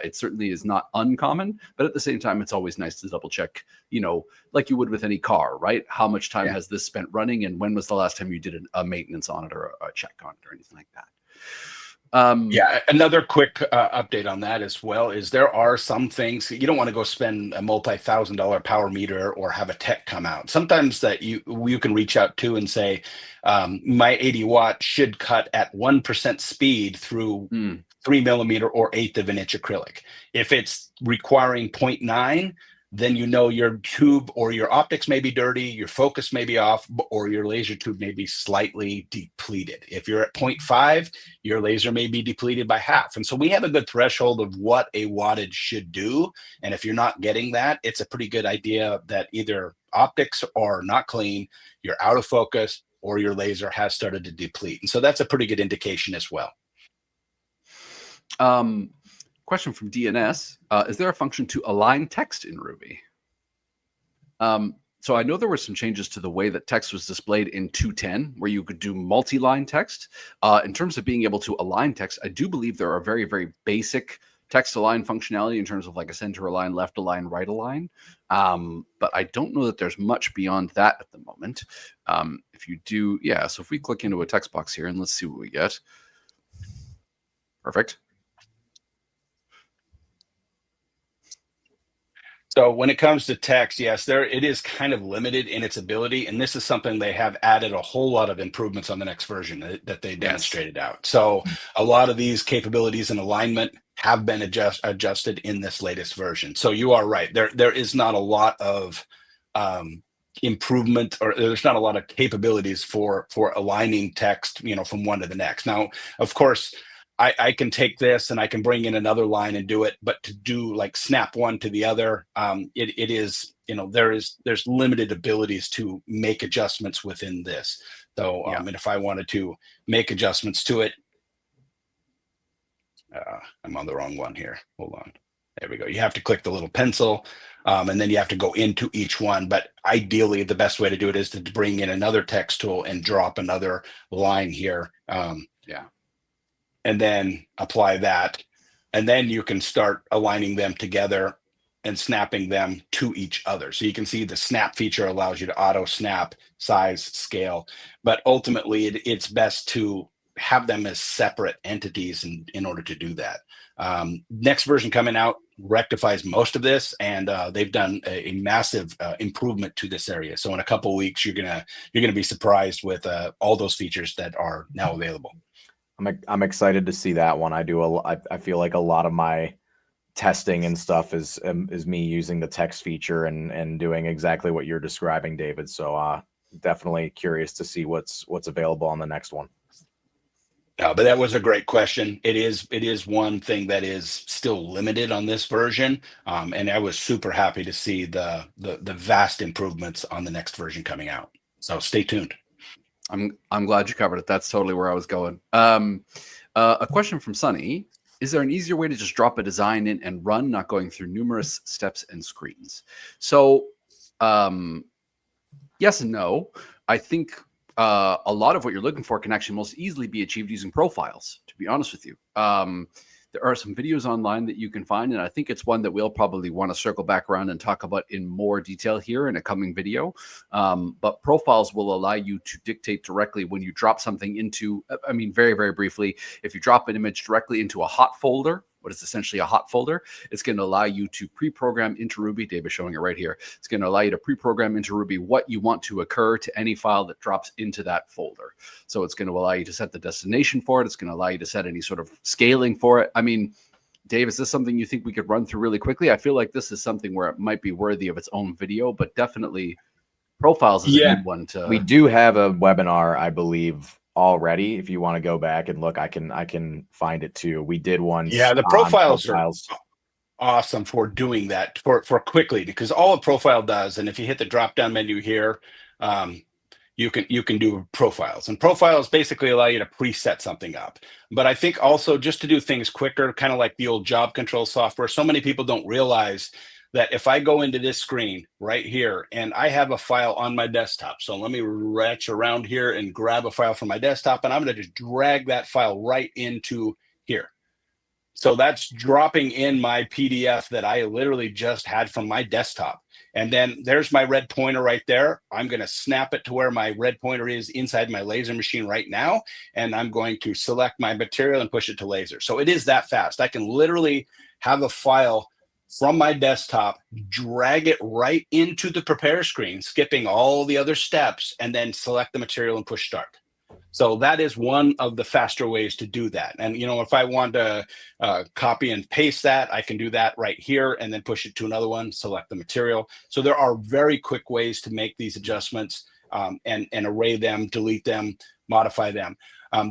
It certainly is not uncommon, but at the same time, it's always nice to double check, like you would with any car, right? How much time has this spent running, and when was the last time you did a maintenance on it or a check on it or anything like that? Another quick update on that as well is there are some things you don't want to go spend a multi-$1,000 power meter or have a tech come out. Sometimes that you can reach out to and say, my 80 watt should cut at 1% speed through 3 millimeter or 1/8 of an inch acrylic. If it's requiring 0.9, then your tube or your optics may be dirty, your focus may be off, or your laser tube may be slightly depleted. If you're at 0.5, your laser may be depleted by half. And so we have a good threshold of what a wattage should do. And if you're not getting that, it's a pretty good idea that either optics are not clean, you're out of focus, or your laser has started to deplete. And so that's a pretty good indication as well. Question from DNS, is there a function to align text in Ruby? So I know there were some changes to the way that text was displayed in 2.10, where you could do multi-line text. In terms of being able to align text, I do believe there are very, very basic text align functionality in terms of like a center align, left align, right align. But I don't know that there's much beyond that at the moment. If you do, so if we click into a text box here and let's see what we get. Perfect. So when it comes to text, yes, it is kind of limited in its ability, and this is something they have added a whole lot of improvements on the next version that they demonstrated out. So a lot of these capabilities and alignment have been adjusted in this latest version. So you are right. There is not a lot of improvement, or there's not a lot of capabilities for aligning text, from one to the next. Now, of course, I can take this and I can bring in another line and do it, but to do like snap one to the other, it is, there's limited abilities to make adjustments within this. So, and if I wanted to make adjustments to it, I'm on the wrong one here. Hold on. There we go. You have to click the little pencil, and then you have to go into each one. But ideally, the best way to do it is to bring in another text tool and drop another line here. And then apply that. And then you can start aligning them together and snapping them to each other. So you can see the snap feature allows you to auto snap, size, scale. But ultimately, it's best to have them as separate entities in order to do that. Next version coming out rectifies most of this, and they've done a massive improvement to this area. So in a couple of weeks, you're gonna be surprised with all those features that are now available. I'm excited to see that one. I feel like a lot of my testing and stuff is me using the text feature and doing exactly what you're describing, David. So definitely curious to see what's available on the next one. But that was a great question. It is one thing that is still limited on this version, and I was super happy to see the vast improvements on the next version coming out. So stay tuned. I'm glad you covered it. That's totally where I was going. A question from Sunny. Is there an easier way to just drop a design in and run, not going through numerous steps and screens? So yes and no. I think a lot of what you're looking for can actually most easily be achieved using profiles, to be honest with you. There are some videos online that you can find, and I think it's one that we'll probably want to circle back around and talk about in more detail here in a coming video. But profiles will allow you to dictate directly when you drop something into, very, very briefly, if you drop an image directly into a hot folder what is essentially a hot folder. It's going to allow you to pre-program into Ruby. Dave is showing it right here. It's going to allow you to pre-program into Ruby what you want to occur to any file that drops into that folder. So it's going to allow you to set the destination for it. It's going to allow you to set any sort of scaling for it. I mean, Dave, is this something you think we could run through really quickly? I feel like this is something where it might be worthy of its own video, but definitely profiles is a good one to. We do have a webinar, I believe, already. If you want to go back and look, I can find it too. We did one. Yeah, the profiles are awesome for doing that for quickly, because all a profile does, and if you hit the drop down menu here, you can do profiles, and profiles basically allow you to preset something up. But I think also just to do things quicker, kind of like the old job control software, so many people don't realize that if I go into this screen right here and I have a file on my desktop, so let me reach around here and grab a file from my desktop, and I'm going to just drag that file right into here. So that's dropping in my PDF that I literally just had from my desktop. And then there's my red pointer right there. I'm going to snap it to where my red pointer is inside my laser machine right now. And I'm going to select my material and push it to laser. So it is that fast. I can literally have a file from my desktop, drag it right into the prepare screen, skipping all the other steps, and then select the material and push start. So that is one of the faster ways to do that. And, you know, if I want to copy and paste that, I can do that right here and then push it to another one, select the material. So there are very quick ways to make these adjustments and array them, delete them, modify them.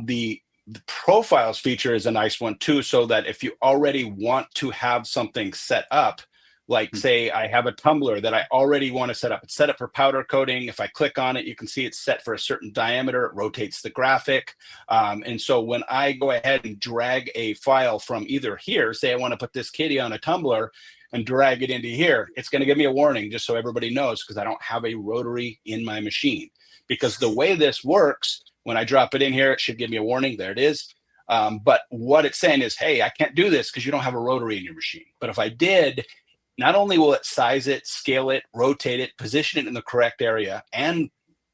The profiles feature is a nice one too, so that if you already want to have something set up, like say I have a tumbler that I already want to set up. It's set up for powder coating. If I click on it, you can see it's set for a certain diameter. It rotates the graphic. And so when I go ahead and drag a file from either here, say I want to put this kitty on a tumbler and drag it into here, it's going to give me a warning just so everybody knows, because I don't have a rotary in my machine. Because the way this works, when I drop it in here, it should give me a warning. There it is. But what it's saying is, hey, I can't do this because you don't have a rotary in your machine. But if I did, not only will it size it, scale it, rotate it, position it in the correct area, and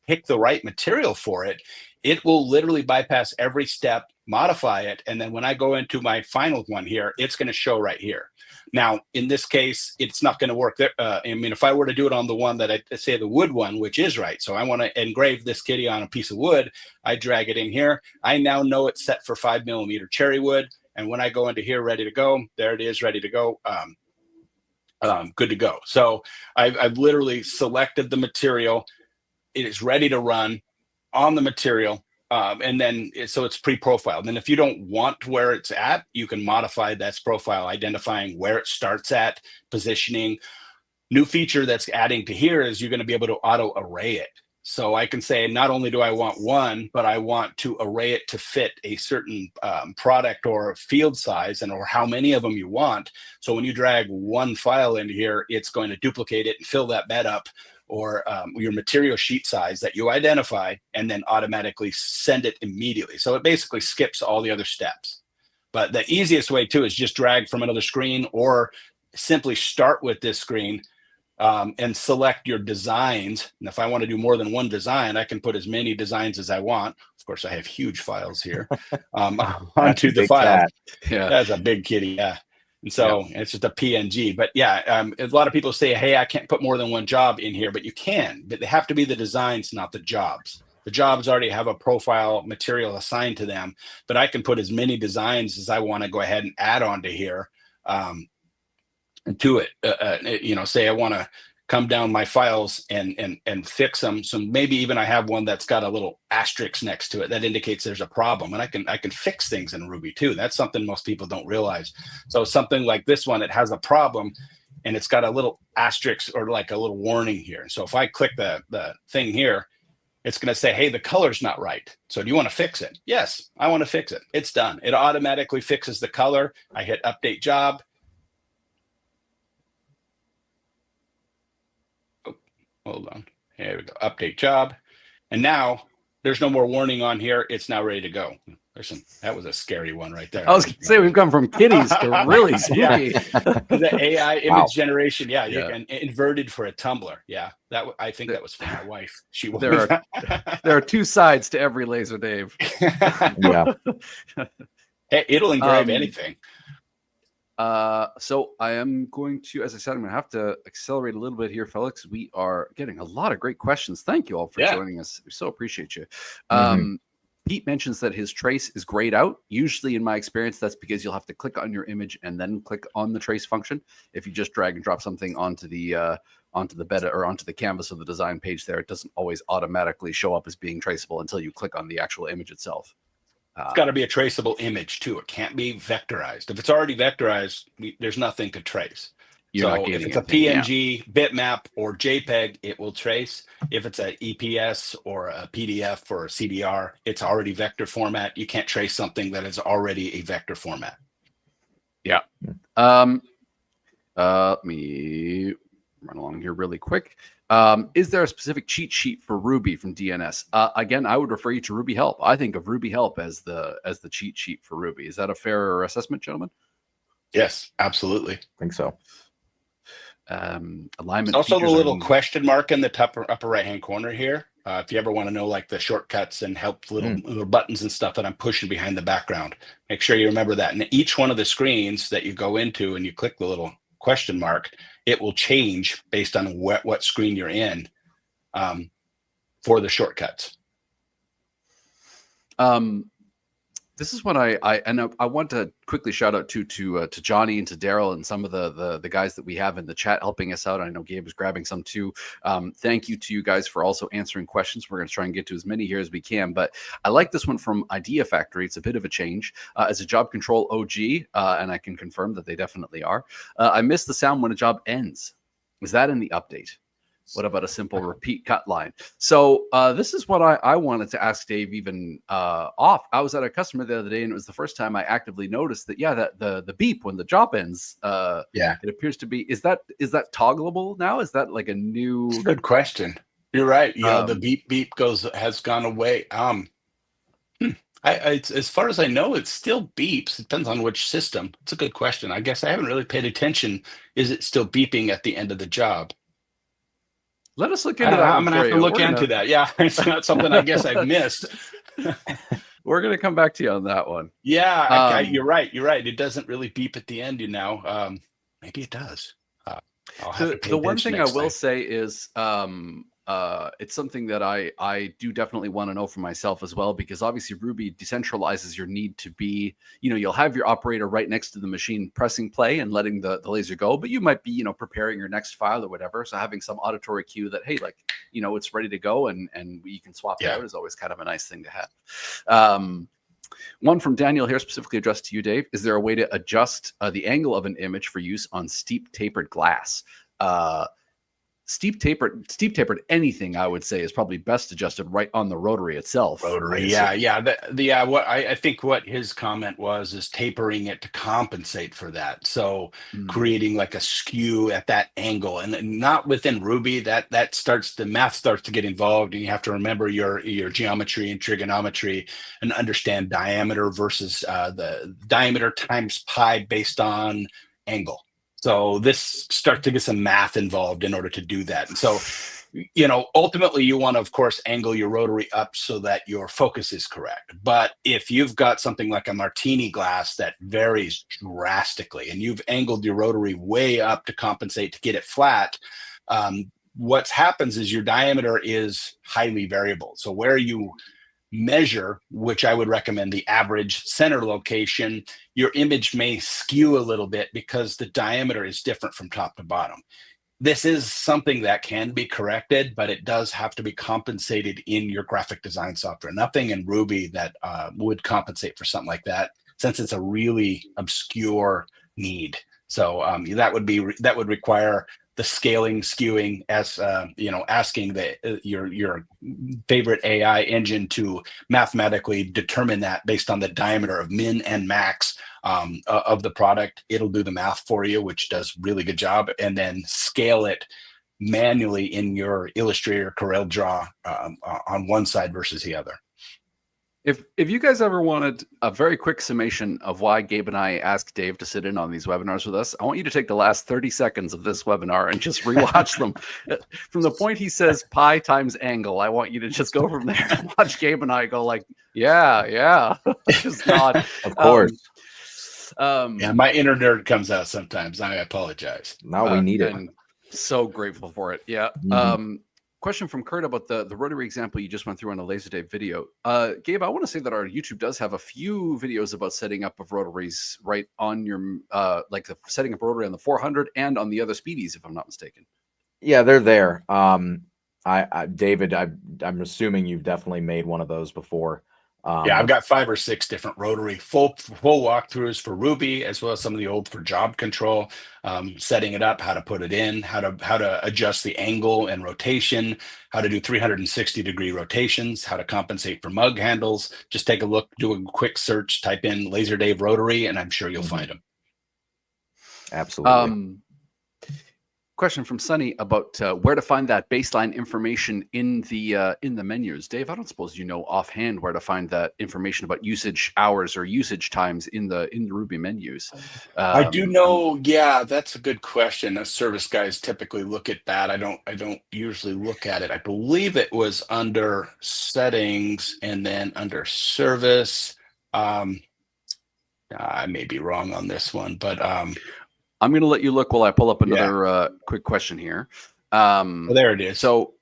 pick the right material for it, it will literally bypass every step, modify it, and then when I go into my final one here, it's going to show right here. Now, in this case, it's not going to work there. I mean, if I were to do it on the one that I say the wood one, which is right, so I want to engrave this kitty on a piece of wood, I drag it in here. I now know it's set for 5mm cherry wood, and when I go into here, ready to go, there it is, ready to go. Good to go. So I've literally selected the material. It is ready to run on the material. And then so it's pre-profiled. And if you don't want where it's at, you can modify that's profile, identifying where it starts at, positioning. New feature that's adding to here is you're going to be able to auto array it. So I can say, not only do I want one, but I want to array it to fit a certain product or field size, and or how many of them you want. So when you drag one file into here, it's going to duplicate it and fill that bed up, or your material sheet size that you identify, and then automatically send it immediately. So it basically skips all the other steps. But the easiest way too is just drag from another screen, or simply start with this screen and select your designs. And if I want to do more than one design, I can put as many designs as I want. Of course, I have huge files here onto the file. Yeah, that's a big kitty. Yeah. And so it's just a PNG. But yeah, a lot of people say, hey, I can't put more than one job in here, but you can. But they have to be the designs, not the jobs. The jobs already have a profile material assigned to them, but I can put as many designs as I want to go ahead and add on to here. To it, you know, say I want to come down my files and fix them. So maybe even I have one that's got a little asterisk next to it that indicates there's a problem, and I can fix things in Ruby too. That's something most people don't realize. So something like this one, it has a problem and it's got a little asterisk or like a little warning here. So if I click the thing here, it's going to say, hey, the color's not right. So do you want to fix it? Yes, I want to fix it. It's done. It automatically fixes the color. I hit update job. Hold on. Here we go. Update job. And now there's no more warning on here. It's now ready to go. That was a scary one right there. I was going to say, we've gone from kitties to really spooky. The AI image generation. Yeah. You can inverted for a tumbler. Yeah. I think that was for my wife. There are two sides to every laser, Dave. Yeah. It'll engrave anything. So I am going to, as I said, I'm going to have to accelerate a little bit here, Felix. We are getting a lot of great questions. Thank you all for joining us. We so appreciate you. Pete mentions that his trace is grayed out. Usually, in my experience, that's because you'll have to click on your image and then click on the trace function. If you just drag and drop something onto the bed or onto the canvas of the design page there, it doesn't always automatically show up as being traceable until you click on the actual image itself. It's got to be a traceable image too. It can't be vectorized. If it's already vectorized, there's nothing to trace. So if it's a PNG, bitmap, or JPEG, it will trace. If it's an EPS or a PDF or a CDR, it's already vector format. You can't trace something that is already a vector format. Yeah. Let me run along here really quick. Is there a specific cheat sheet for Ruby from DNS? Again, I would refer you to Ruby Help. I think of Ruby Help as the cheat sheet for Ruby. Is that a fair assessment, gentlemen? Yes, absolutely. I think so. Alignment. Also, the little question mark in the upper right hand corner here. If you ever want to know like the shortcuts and help little buttons and stuff that I'm pushing behind the background, make sure you remember that. And each one of the screens that you go into and you click the little question mark, it will change based on what screen you're in for the shortcuts. This is what I want to quickly shout out to Johnny and to Daryl and some of the guys that we have in the chat helping us out. I know Gabe is grabbing some too. Thank you to you guys for also answering questions. We're going to try and get to as many here as we can, but I like this one from Idea Factory. It's a bit of a change. As a job control OG, and I can confirm that they definitely are. I miss the sound when a job ends. Was that in the update? What about a simple repeat cut line? So this is what I wanted to ask Dave even off. I was at a customer the other day, and it was the first time I actively noticed that, that the beep when the job ends, it appears to be, is that toggleable now? Is that like a new? That's a good question. You're right. The beep has gone away. As far as I know, it still beeps. It depends on which system. It's a good question. I guess I haven't really paid attention. Is it still beeping at the end of the job? Let us look into that. I'm going to have to look into that. Yeah, it's not something I guess I've missed. We're going to come back to you on that one. Yeah, you're right. It doesn't really beep at the end, Maybe it does. The one thing I will say is it's something that I do definitely want to know for myself as well, because obviously Ruby decentralizes your need to be, you'll have your operator right next to the machine pressing play and letting the laser go, but you might be, preparing your next file or whatever. So having some auditory cue that, hey, it's ready to go and you can swap it out is always kind of a nice thing to have. One from Daniel here, specifically addressed to you, Dave. Is there a way to adjust the angle of an image for use on steep tapered glass? Steep tapered anything, I would say, is probably best adjusted right on the rotary itself. Rotary, what I think what his comment was is tapering it to compensate for that. So creating like a skew at that angle, and not within Ruby. That the math starts to get involved, and you have to remember your geometry and trigonometry, and understand diameter versus the diameter times pi based on angle. So this starts to get some math involved in order to do that. And so, ultimately you want to, of course, angle your rotary up so that your focus is correct. But if you've got something like a martini glass that varies drastically and you've angled your rotary way up to compensate to get it flat, what happens is your diameter is highly variable. So where you measure, which I would recommend the average center location, your image may skew a little bit because the diameter is different from top to bottom. This is something that can be corrected, but it does have to be compensated in your graphic design software. Nothing in Ruby that would compensate for something like that, since it's a really obscure need. So that would require the scaling, skewing, as asking your favorite AI engine to mathematically determine that based on the diameter of min and max of the product. It'll do the math for you, which does really good job, and then scale it manually in your Illustrator Corel Draw on one side versus the other. If you guys ever wanted a very quick summation of why Gabe and I asked Dave to sit in on these webinars with us, I want you to take the last 30 seconds of this webinar and just rewatch them. From the point he says pi times angle, I want you to just go from there and watch Gabe and I go like, yeah, just nod. Of course. Yeah, my inner nerd comes out sometimes. I apologize. Now we need it. And so grateful for it. Yeah. Question from Kurt about the rotary example you just went through on a Laser Day video. Gabe, I want to say that our YouTube does have a few videos about setting up of rotaries right on your like the setting up rotary on the 400 and on the other speedies, if I'm not mistaken. Yeah, they're there. David, I'm assuming you've definitely made one of those before. Yeah, I've got 5 or 6 different rotary full walkthroughs for Ruby, as well as some of the old for job control, setting it up, how to put it in, how to adjust the angle and rotation, how to do 360-degree rotations, how to compensate for mug handles. Just take a look, do a quick search, type in Laser Dave Rotary, and I'm sure you'll find them. Absolutely. Question from Sunny about where to find that baseline information in the menus. Dave, I don't suppose you know offhand where to find that information about usage hours or usage times in the Ruby menus. I do know. Yeah, that's a good question. As service guys typically look at that. I don't usually look at it. I believe it was under settings and then under service. I may be wrong on this one, but I'm going to let you look while I pull up another quick question here. Well, there it is. So,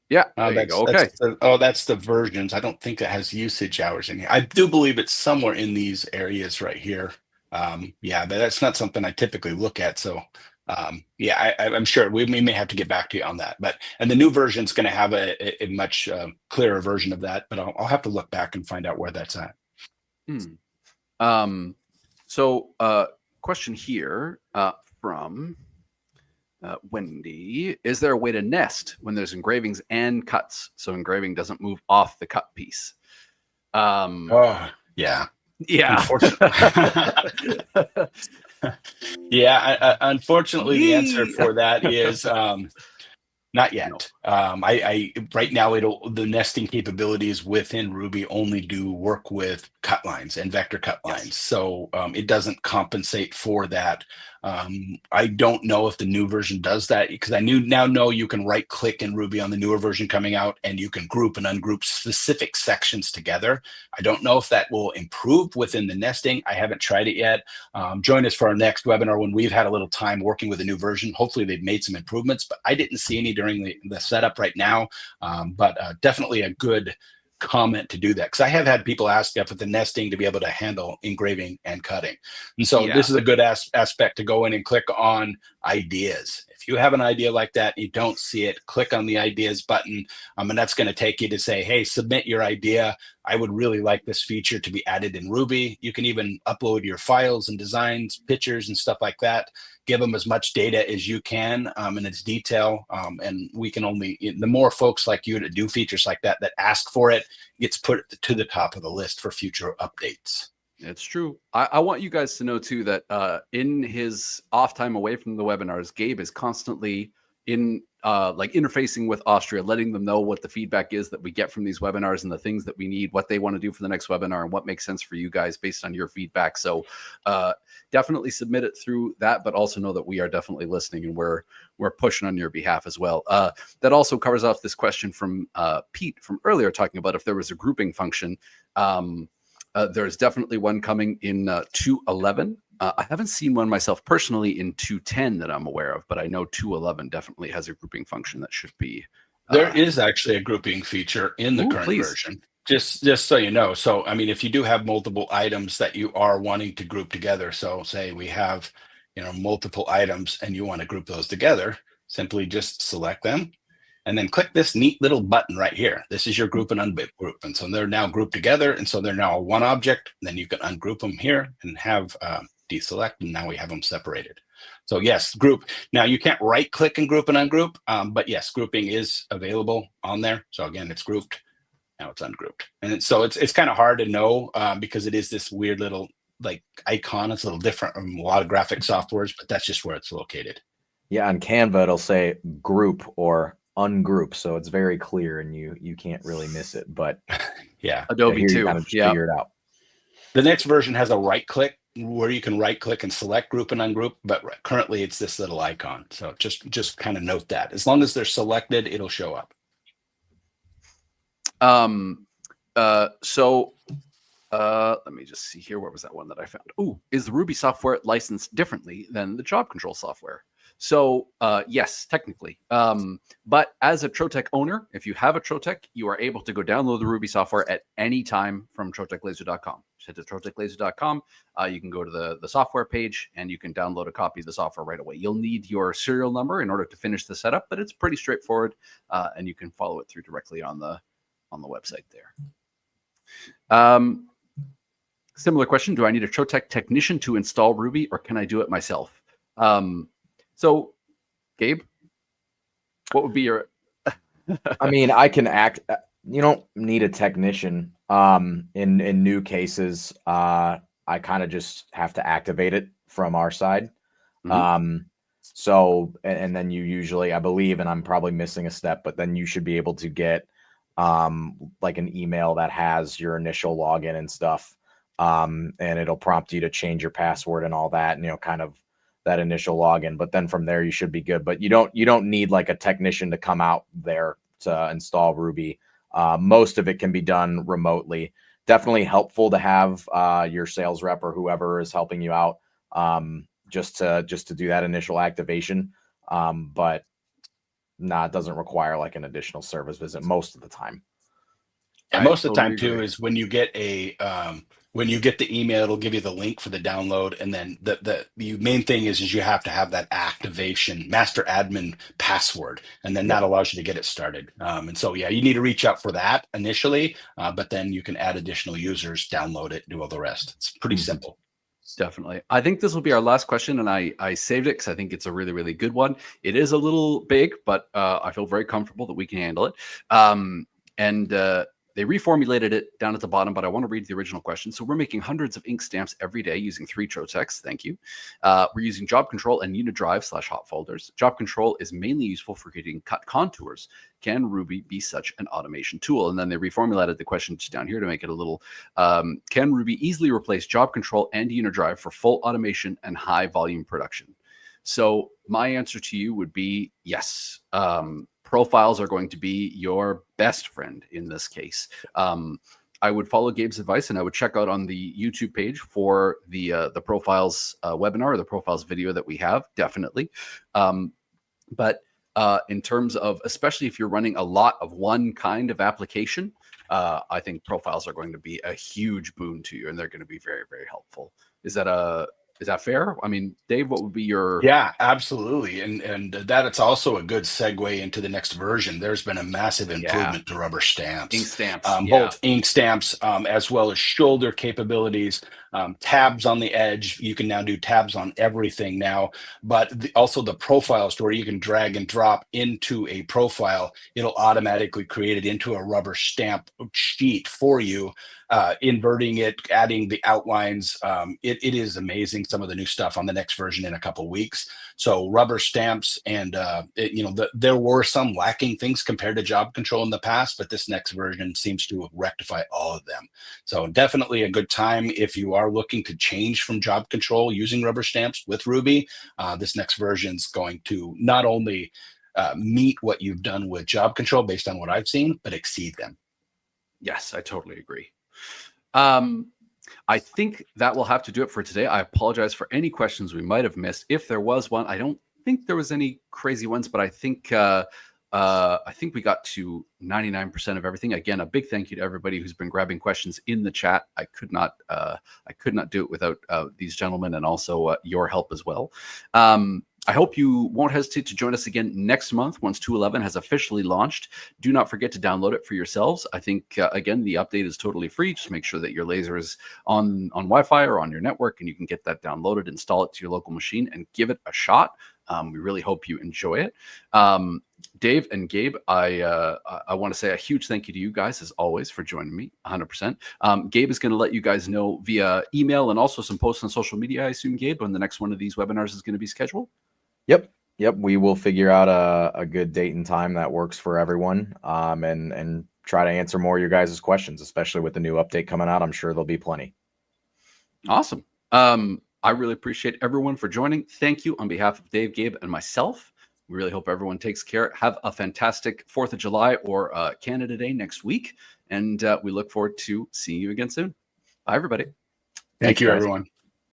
yeah, there you go. Okay. That's the versions. I don't think that has usage hours in here. I do believe it's somewhere in these areas right here. Yeah, but that's not something I typically look at. So, yeah, I'm sure we may have to get back to you on that. And the new version is going to have a much clearer version of that. But I'll have to look back and find out where that's at. Question here from Wendy. Is there a way to nest when there's engravings and cuts so engraving doesn't move off the cut piece? Yeah. Yeah. Yeah. Unfortunately, the answer for that is not yet. No. I right now the nesting capabilities within Ruby only do work with cut lines and vector cut lines, so it doesn't compensate for that. I don't know if the new version does that, because I now know you can right click in Ruby on the newer version coming out and you can group and ungroup specific sections together. I don't know if that will improve within the nesting. I haven't tried it yet. Join us for our next webinar when we've had a little time working with a new version. Hopefully they've made some improvements, but I didn't see any during the setup right now. But definitely a good comment to do that, because I have had people ask up at the nesting to be able to handle engraving and cutting, and so this is a good aspect to go in and click on ideas. If you have an idea like that, you don't see it, click on the ideas button, and that's going to take you to say, hey, submit your idea. I would really like this feature to be added in Ruby. You can even upload your files and designs, pictures and stuff like that. Give them as much data as you can in its detail. And we can the more folks like you that do features like that ask for it, gets put to the top of the list for future updates. It's true. I want you guys to know too that in his off time away from the webinars, Gabe is constantly interfacing with Austria, letting them know what the feedback is that we get from these webinars and the things that we need, what they want to do for the next webinar, and what makes sense for you guys based on your feedback. So definitely submit it through that, but also know that we are definitely listening and we're pushing on your behalf as well. That also covers off this question from Pete from earlier, talking about if there was a grouping function. There's definitely one coming in 2.11. I haven't seen one myself personally in 2.10 that I'm aware of, but I know 2.11 definitely has a grouping function that should be. There is actually a grouping feature in the current version. Just so you know. So, I mean, if you do have multiple items that you are wanting to group together, so say we have, multiple items and you want to group those together, simply just select them and then click this neat little button right here. This is your group and ungroup. And so they're now grouped together. And so they're now one object. And then you can ungroup them here and have deselect. And now we have them separated. So yes, group. Now you can't right click and group and ungroup, but yes, grouping is available on there. So again, it's grouped. Now it's ungrouped. And so it's kind of hard to know because it is this weird little icon. It's a little different from a lot of graphic softwares, but that's just where it's located. Yeah, on Canva, it'll say group or ungroup, so it's very clear and you can't really miss it. But yeah, Adobe too. Figure it out. The next version has a right click where you can right click and select group and ungroup, but currently it's this little icon. So just kind of note that as long as they're selected, it'll show up. So Let me just see here. Where was that one that I found? Ooh, is the Ruby software licensed differently than the job control software? So yes, technically. But as a Trotec owner, if you have a Trotec, you are able to go download the Ruby software at any time from TrotecLaser.com. Just head to TrotecLaser.com. You can go to the software page and you can download a copy of the software right away. You'll need your serial number in order to finish the setup, but it's pretty straightforward, and you can follow it through directly on the website there. Similar question: do I need a Trotec technician to install Ruby, or can I do it myself? So, Gabe, what would be your? I mean, I can act. You don't need a technician. In new cases, I kind of just have to activate it from our side. So, and then you usually, I believe, and I'm probably missing a step, but then you should be able to get like an email that has your initial login and stuff. And it'll prompt you to change your password and all that, and, kind of that initial login. But then from there, you should be good. But you don't need like a technician to come out there to install Ruby. Most of it can be done remotely. Definitely helpful to have your sales rep or whoever is helping you out just to do that initial activation. But it doesn't require like an additional service visit most of the time. And most of the time too is when you get when you get the email, it'll give you the link for the download, and then the main thing is you have to have that activation master admin password, and then that allows you to get it started. And so yeah, you need to reach out for that initially, but then you can add additional users, download it, do all the rest. It's pretty simple. Definitely. I think this will be our last question, and I saved it because I think it's a really, really good one. It is a little big, but I feel very comfortable that we can handle it. They reformulated it down at the bottom, but I want to read the original question. So we're making hundreds of ink stamps every day using 3 Trotecs. Thank you. We're using Job Control and Unidrive/hot folders. Job Control is mainly useful for creating cut contours. Can Ruby be such an automation tool? And then they reformulated the question just down here to make it a little, can Ruby easily replace Job Control and Unidrive for full automation and high volume production? So my answer to you would be yes. Profiles are going to be your best friend in this case. I would follow Gabe's advice, and I would check out on the YouTube page for the profiles webinar or the profiles video that we have, definitely. But in terms of, especially if you're running a lot of one kind of application, I think profiles are going to be a huge boon to you, and they're going to be very, very helpful. Is that fair? I mean, Dave, what would be your... Yeah, absolutely. And that it's also a good segue into the next version. There's been a massive improvement to rubber stamps. Ink stamps. Both ink stamps as well as shoulder capabilities, tabs on the edge. You can now do tabs on everything now, but also the profiles to where you can drag and drop into a profile. It'll automatically create it into a rubber stamp sheet for you. Inverting it, adding the outlines. It is amazing, some of the new stuff on the next version in a couple of weeks. So rubber stamps, and there were some lacking things compared to Job Control in the past, but this next version seems to rectify all of them. So definitely a good time if you are looking to change from Job Control using rubber stamps with Ruby. This next version is going to not only meet what you've done with Job Control based on what I've seen, but exceed them. Yes, I totally agree. I think that will have to do it for today. I apologize for any questions we might have missed. If there was one, I don't think there was any crazy ones, but I think we got to 99% of everything. Again, a big thank you to everybody who's been grabbing questions in the chat. I could not do it without these gentlemen, and also your help as well. I hope you won't hesitate to join us again next month once 2.11 has officially launched. Do not forget to download it for yourselves. I think, again, the update is totally free. Just make sure that your laser is on Wi-Fi or on your network, and you can get that downloaded, install it to your local machine, and give it a shot. We really hope you enjoy it. Dave and Gabe, I want to say a huge thank you to you guys, as always, for joining me 100%. Gabe is going to let you guys know via email and also some posts on social media, I assume, Gabe, when the next one of these webinars is going to be scheduled. Yep. We will figure out a good date and time that works for everyone, and try to answer more of your guys' questions, especially with the new update coming out. I'm sure there'll be plenty. Awesome. I really appreciate everyone for joining. Thank you on behalf of Dave, Gabe, and myself. We really hope everyone takes care. Have a fantastic 4th of July or Canada Day next week. And we look forward to seeing you again soon. Bye, everybody. Thank you, guys. everyone.